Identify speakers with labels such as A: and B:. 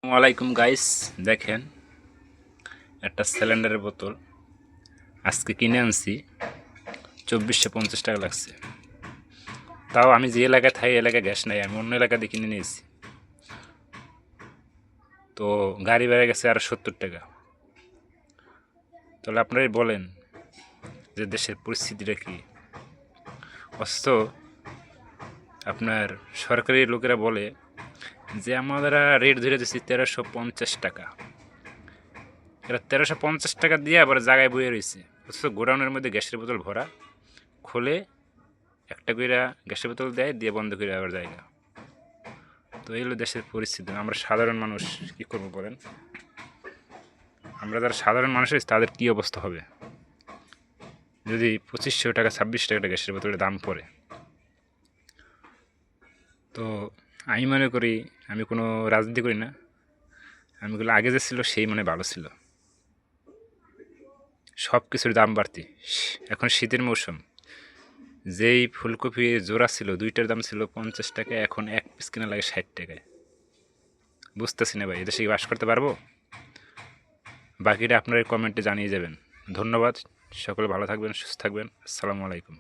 A: ওয়ালাইকুম গাইস, দেখেন একটা সিলিন্ডারের বোতল আজকে কিনে আনছি। 2450 টাকা লাগছে। তাও আমি যে এলাকায় থাকি এলাকায় গ্যাস নাই, আমি অন্য এলাকা দিয়ে কিনে নিয়েছি। তো গাড়ি বেড়ে গেছে আরও 70 টাকা। তাহলে আপনারাই বলেন যে দেশের পরিস্থিতিটা কী। অথচ আপনার সরকারি লোকেরা বলে যে আমরা রেট ধরে দিচ্ছি 1350 টাকা। এরা 1350 টাকা দিয়ে আবার জায়গায় বয়ে রয়েছে, অথচ গোডাউনের মধ্যে গ্যাসের বোতল ভরা, খুলে একটা কইরা গ্যাসের বোতল দেয়, দিয়ে বন্ধ করে আবার জায়গা। তো এই হলো দেশের পরিস্থিতি। আমরা সাধারণ মানুষ কী করবো বলেন? আমরা যারা সাধারণ মানুষ হয়েছি তাদের কী অবস্থা হবে যদি 2500 টাকা 26 টাকা গ্যাসের বোতলের দাম পড়ে? তো আমি মনে করি, আমি কোনো রাজনীতি করি না, আমি বলি আগে যে ছিল সেই মনে ভালো ছিল। সব কিছুর দাম বাড়তি। এখন শীতের মৌসুম, যেই ফুলকপি জোড়া ছিল 2টার দাম ছিল 50 টাকা, এখন এক পিস কিনা লাগে 60 টাকায়। বুঝতেছি না ভাই, এদেশে কি বাস করতে পারবো? বাকিটা আপনারা কমেন্টে জানিয়ে যাবেন। ধন্যবাদ। সকলে ভালো থাকবেন, সুস্থ থাকবেন। আসসালামু আলাইকুম।